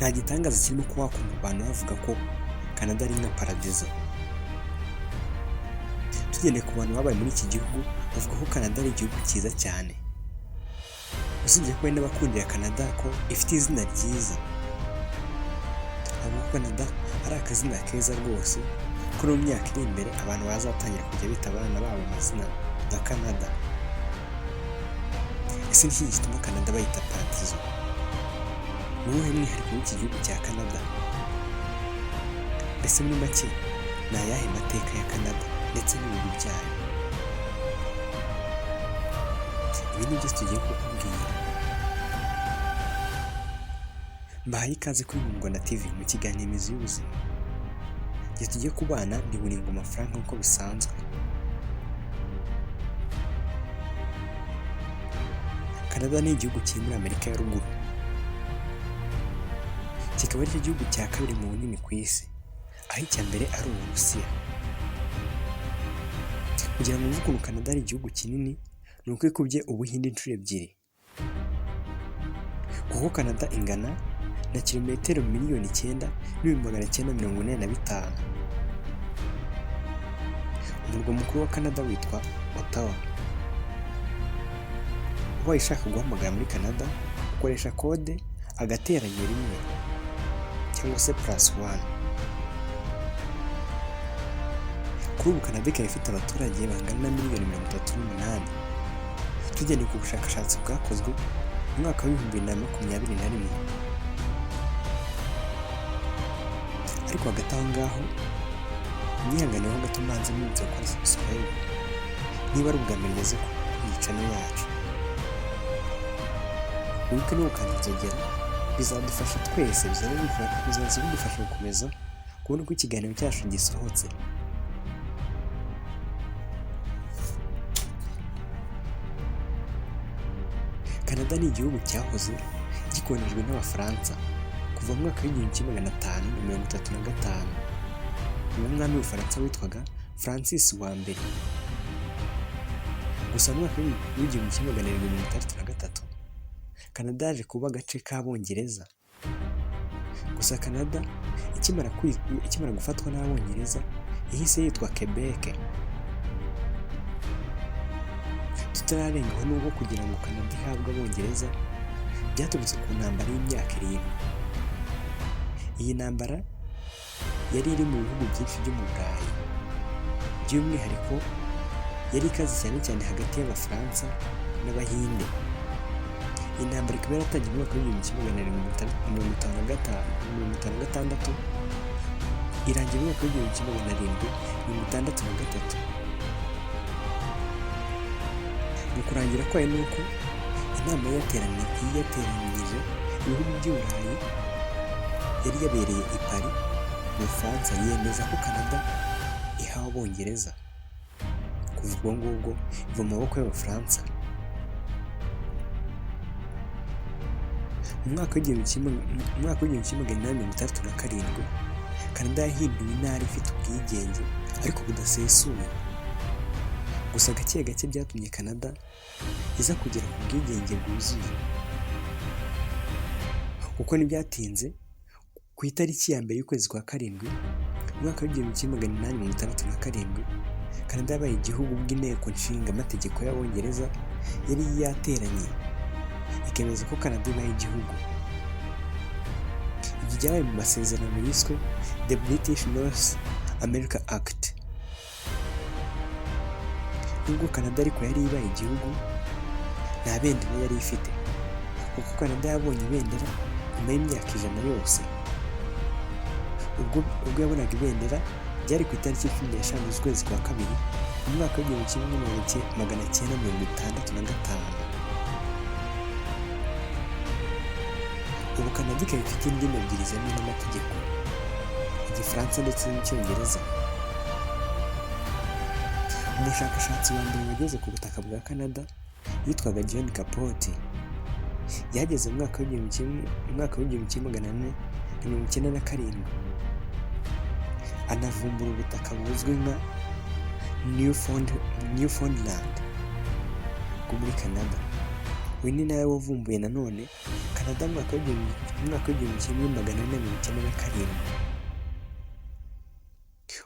nta gitangaza kirimo kuba wakumva abantu bavuga ko Canada ari nka paradizo. Tugendeye ku bantu babaye muri iki gihugu bavuga ko Canada ari igihugu cyiza cyane, usibye ko hari n'abakundira Canada ko ifite izina ryiza. Avuga ko Canada ari akazina keza rwose, ko no mu myaka iri imbere abantu bazatangira kujya bita abana babo amazina nka Canada. Ese ni iki gituma Canada bayita paradizo? Ni uwuhe mwihariko w'iki gihugu cya Canada? Mbese muri make ni ayahe mateka ya Canada ndetse n'ibintu byayo? Ibi ni byo tugiye kukubwira. Mbahaye ikaze kuri Rwanda TV mu kiganiro imizi y'ubuzima. Igihe tugiye kubana ni Ngoma Frank nk'uko bisanzwe. Canada ni igihugu kiri muri Amerika ya ruguru, kikaba ari cyo gihugu cya kabiri mu bunini ku isi, aho icya mbere ari Uburusiya. Kugira ngo uvuge ukuntu Canada ari igihugu kinini, ni uko ikubye Ubuhinde inshuro ebyiri, kuko Canada ingana na kilometero 9,945,000. Umurwa mukuru wa Canada witwa Ottawa. Ubaye ushaka guhamagara muri Canada ukoresha kode agateranya 1 cyangwa se +1. Kuri ubu Canada ikaba ifite abaturage bangana na 38,000,000. Tugendeye ku bushakashatsi bwakozwe mu mwaka wa 2021. Ariko hagati aho ngaho mwihanganiyeho gato mbanze mwibutsa gukora subscribe niba ari ubwa mbere ugeze kuri iyi channel yacu. Wibuke no gukanda inzogera, bizadufasha twese, bizaza bidufasha gukomeza kubona uko ikiganiro cyacu gisohotse. Canada ni igihugu cyahoze gikolonijwe n'Abafaransa kuva mu mwaka w'1535. Umwami w'Ubufaransa witwaga Francis wa mbere. Gusa mu mwaka w'1763 Canada yaje kuba agace k'Abongereza. Gusa Canada ikimara gufatwa n'Abongereza ihise yitwa Quebec. Tutararengaho n'ubwo kugira ngo Canada ihabwe Abongereza byaturutse ku ntambara y'imyaka 7. Iyi ntambara yari iri mu bihugu byinshi byo mu Burayi, by'umwihariko yari ikaze cyane hagati y'Abafaransa n'Abahinde. Iyi ntambara ikaba yaratangiye mu mwaka w'1756 irangira mu mwaka w'1763. Mu kurangira kwayo ni uko inama yateranyije ibihugu by'Uburayi yari yabereye i Paris mu Bufaransa, yemeza ko Canada ihawe Abongereza. Kuva ubwo ngubwo iva mu maboko y'Abafaransa. Mu mwaka w'1867 Canada yahinduwe intara ifite ubwigenge ariko budasesuye. Gusa gake gake byatumye Canada iza kugera ku bwigenge bwuzuye, kuko ntibyatinze ku itariki ya mbere y'ukwezi kwa karindwi mu mwaka w'1867 Canada yabaye igihugu bw'inteko nshinga amategeko y'Abongereza yari yateranye ikemeza ko Canada ibaye igihugu. Ibyo byabaye mu masezerano yiswe The British North America Act. Nubwo Canada ariko yari ibaye igihugu, nta bendera yari ifite, kuko Canada yabonye ibendera nyuma y'imyaka 100 yose. Ubwo yabonaga ibendera byari ku itariki 15 z'ukwezi kwa kabiri mu mwaka w'1965. Ubu Canada ikaba ifite indimi ebyiri zemewe n'amategeko, Igifaransa ndetse n'Icyongereza. Umushakashatsi wa mbere wageze ku butaka bwa Canada yitwaga John Capote. Yageze mu mwaka w'1897 anavumbura ubutaka buzwi nka Newfoundland bwo muri Canada. uyu ni nawe wavumbuye nanone Canada mu mwaka w'igihumbi kimwe magana ane mirongo icyenda na karindwi.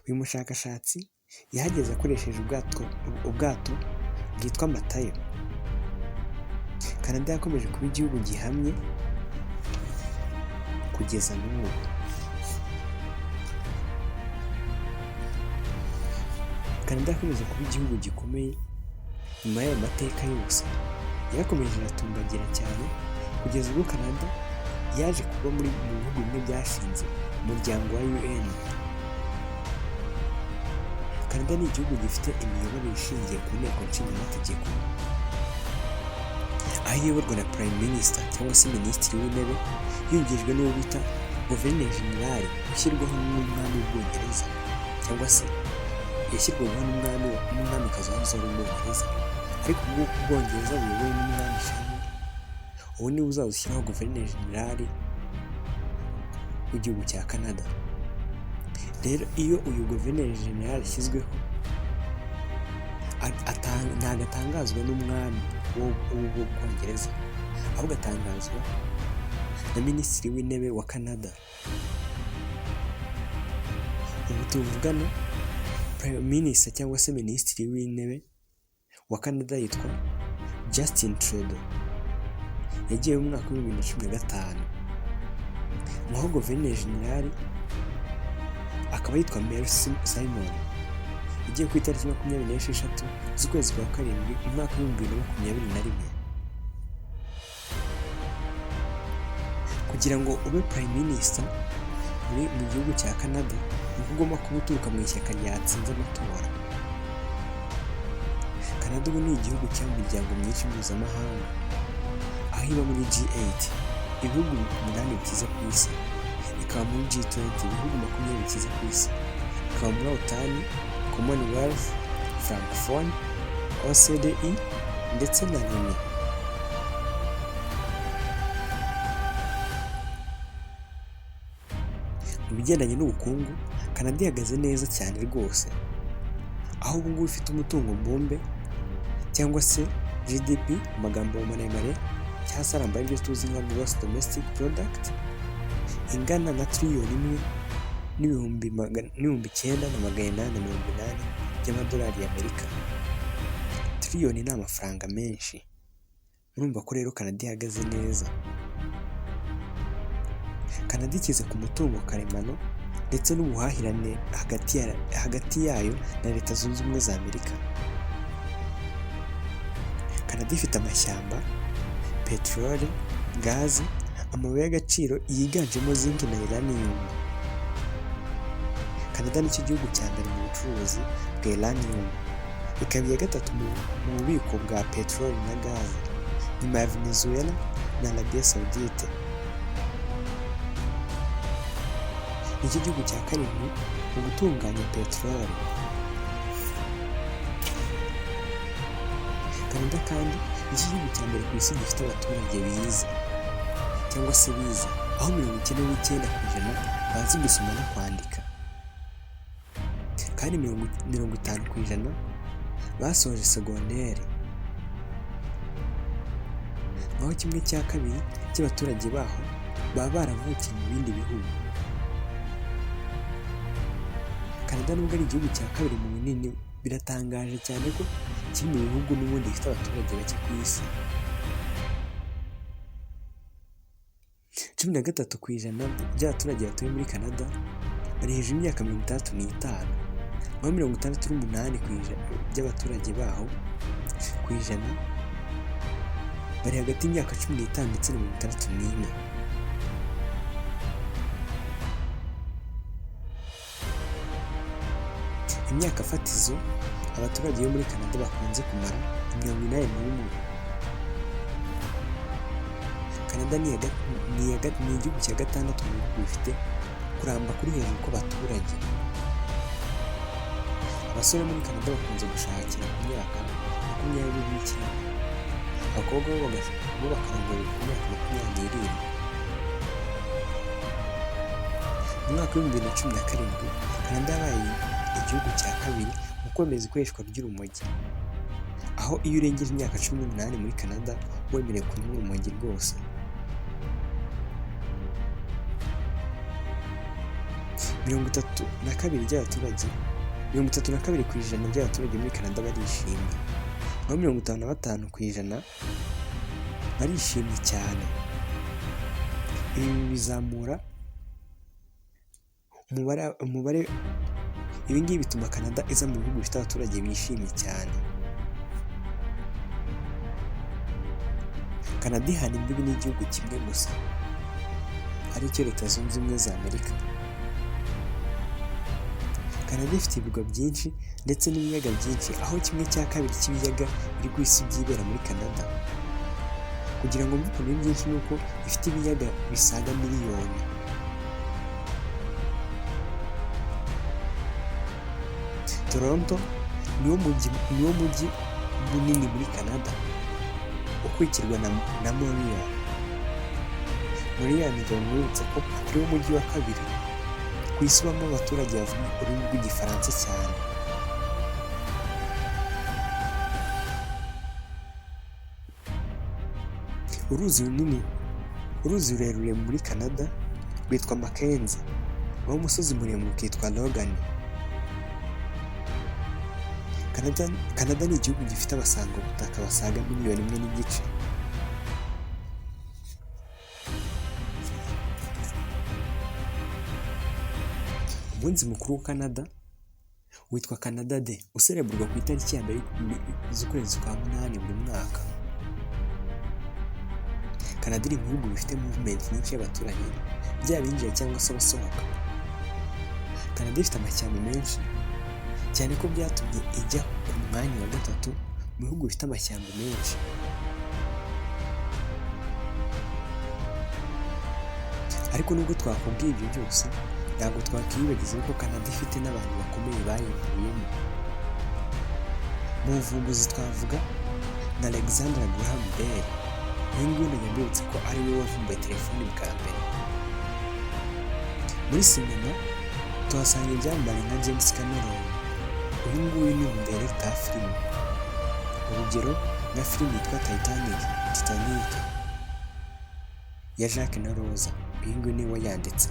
Uyu mushakashatsi yahageze akoresheje ubwato bwitwa Matayo. Canada yakomeje kuba igihugu gihamye kugeza n'ubu. Canada yakomeje kuba igihugu gikomeye nyuma y'ayo mateka yose, yarakomeje iratumbagira cyane kugeza ubwo Canada yaje kuba mu bihugu bimwe byashinze umuryango wa UN. Canada ni igihugu gifite imiyoborere ishingiye ku nteko nshingamategeko, aho iyoborwa na Prime Minister cyangwa se Minisitiri w'Intebe yungijwe n'uwo bita Guverineri Jenerali ushyirwaho n'umwami w'Ubwongereza, cyangwa se yashyirwaho n'umwamikazi wahoze ari Ubwongereza, ariko ubwo Ubwongereza buyobowe n'umwami Charles, ubu niwe uzaba ushyiraho Guverineri Jenerali w'igihugu cya Canada. Rero iyo uyu Guverineri Jenerali ashyizweho ntabwo atangazwa n'umwami w'Ubwongereza, ahubwo atangazwa na Minisitiri w'Intebe wa Canada. Ubu tuvugana Prime Minister cyangwa se Minisitiri w'Intebe wa Canada yitwa Justin Trudeau, yagiye mu mwaka w'ibihumbi bibiri na cumi na gatanu, naho Guverineri Jenerali akaba yitwa Mary Simon, yagiye ku itariki 26 z'ukwezi kwa karindwi mu mwaka w'ibihumbi bibiri na makumyabiri na rimwe. Kugira ngo ube Prime Minister mu gihugu cya Canada, ni ugomba kuba uturuka mu ishyaka ryatsinze amatora. Canada ubu ni igihugu cy'imiryango myinshi mpuzamahanga, aho iba muri G8, ibihugu 8 bikize ku isi, ikaba muri G20, ibihugu 20 bikize ku isi, ikaba muri OTAN, Commonwealth, Francophone, OCDE ndetse na Loni. Mu bigendanye n'ubukungu, Canada ihagaze neza cyane rwose, aho ubu ngubu ifite umutungo mbumbe cyangwa se GDP mu magambo maremare, cyangwa se aramba aribyo tuzi nka Gross Domestic Product, ingana na trillion 1,980 by'amadolari y'Amerika. Trillion ni amafaranga menshi, murumva ko rero Canada ihagaze neza. Canada ikize ku mutungo karemano ndetse n'ubuhahirane hagati yayo na Leta Zunze Ubumwe za Amerika. Canada ifite amashyamba, peteroli, gazi, amabuye y'agaciro yiganjemo zinc na uranium. Canada nicyo gihugu cya mbere mu bucuruzi bwa uranium, ikaba iya gatatu mu bubiko bwa peteroli na gazi, nyuma ya Venezuela na Arabia Saudite. Nicyo gihugu cya karindwi mu gutunganya peteroli. Canada kandi nicyo gihugu cya mbere ku isi gifite abaturage bize cyangwa se bize, aho 99% bazi gusoma no kwandika, kandi 50% basoje segonderi, naho 1/2 cy'abaturage baho baba baravukiye mu bindi bihugu. Canada nubwo ari igihugu cya kabiri mu bunini, biratangaje cyane ko kiri mu bihugu n'ubundi bifite abaturage bake ku isi. 13% by'abaturage batuye muri Canada bari hejuru y'imyaka 65, naho 68% by'abaturage baho ku ijana bari hagati y'imyaka 15 ndetse na 64. Imyaka fatizo abaturage bo muri Canada bakunze kumara 81. Canada ni igihugu cya gatandatu mu bihugu bifite kuramba kuri hejuru kw'abaturage. Abasore muri Canada bakunze gushakira ku myaka 29, abakobwa bo bakarongora ku myaka 27. Mu mwaka w'ibihumbi 2017, Canada yabaye igihugu cya kabiri mu kwemeza ikoreshwa ry'urumogi, aho iyo urengeje imyaka 18 muri Canada wemerewe kunywa urumogi rwose. 32% by'abaturage muri Canada barishimye, naho 55% barishimye cyane. Ibi bizamura umubare. Ibi ngibi bituma Canada iza mu bihugu bifite abaturage bishimye cyane. Canada ihana imbibi n'igihugu kimwe gusa, aricyo Leta Zunze Ubumwe za Amerika. Canada ifite ibirwa byinshi ndetse n'ibiyaga byinshi, aho 1/2 cy'ibiyaga biri ku isi byibera muri Canada. Kugira ngo mvuge byinshi nuko ifite ibiyaga bisaga miliyoni. Toronto niwo mujyi munini muri Canada, ukurikirwa na Montreal. Montreal nibutse ko ariwo mujyi wa kabiri ku isi ubamo abaturage bavuga ururimi rw'igifaransa cyane. Uruzi rurerure muri Canada rwitwa Mackenzie, naho umusozi muremure ukitwa Logan. Canada ni igihugu gifite abasangwabutaka basaga 1.5 miliyoni. Umunsi mukuru wa Canada witwa Canada Day, usereburwa ku itariki ya mbere z'ukwezi kwa munani buri mwaka. Canada iri mu bihugu bifite movement nyinshi y'abaturage, byaba binjira cyangwa se abasohoka. Canada ifite amashyamba menshi cyane ko byatumye ijya ku mwanya wa 3 mu bihugu bifite amashyamba menshi. Ariko nubwo twakubwiye ibyo byose, ntabwo twakwibagiza ko Canada ifite n'abantu bakomeye bayivuyemo. Mu buvumbuzi twavuga na Alexander Graham Bell. Uyu nguyu yambutse ko ari we wavumbuye telefoni bwa mbere. Muri sinema tuhasanga ibyamamare nka James Cameron. Uyu nguyu ni umudirector wa filime. Urugero nka filime yitwa Titanic ya Jacques na Rose. Uyu nguyu niwe yanditse.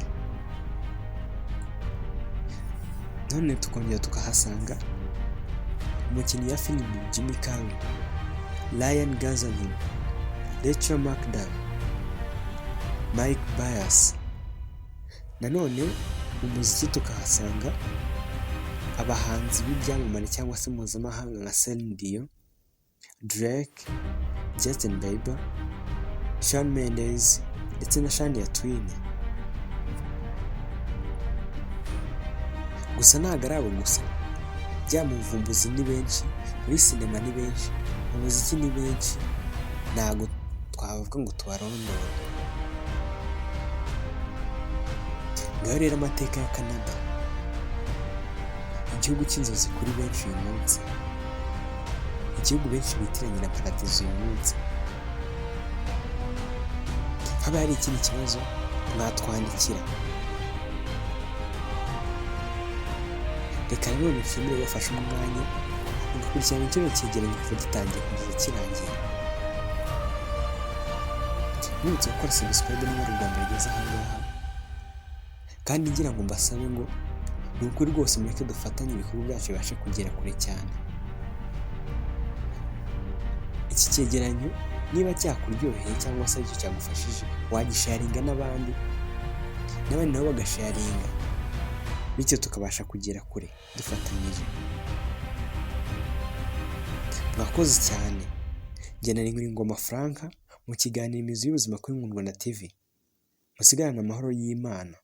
None tukongera tukahasanga umukinnyi wa filime Jimmy Carrey, Ryan Gosling, Rachel McAdams, Mike Myers. Nanone umuziki tukahasanga abahanzi b'ibyamamare cyangwa se mpuzamahanga nka Celine Dion, Drake, Justin Bieber, Shawn Mendes ndetse na Shania Twain. Gusa ntabwo ari abo gusa, bya mu buvumbuzi ni benshi, muri sinema ni benshi, mu muziki ni benshi, ntabwo twavuga ngo tubarondore. Ngaho rero amateka ya Canada, igihugu cy'inzozi kuri benshi uyu munsi, igihugu benshi bitiranya na paradizo uyu munsi. Haba hari ikindi kibazo mwatwandikira. Reka rero nifimire bafashe umwanya ugakurikirana kino cyegeranyo kuva gitangiye kugeza kirangiye. Nibutse gukora subscribe niba ari ubwa mbere ugeze aha ngaha, kandi ngira ngo mbasabe ngo ni ukuri rwose mureke dufatanye ibikorwa byacu bibashe kugera kure cyane. Iki cyegeranyo niba cyakuryoheye cyangwa se icyo cyagufashije, wagisharinga n'abandi nabo bagasharinga, bityo tukabasha kugera kure dufatanyije. Mwakoze cyane. Njye nari Nkuringoma Frank mu kiganiro Imizi y'Ubuzima kuri Rwanda TV. Musigarane amahoro y'Imana.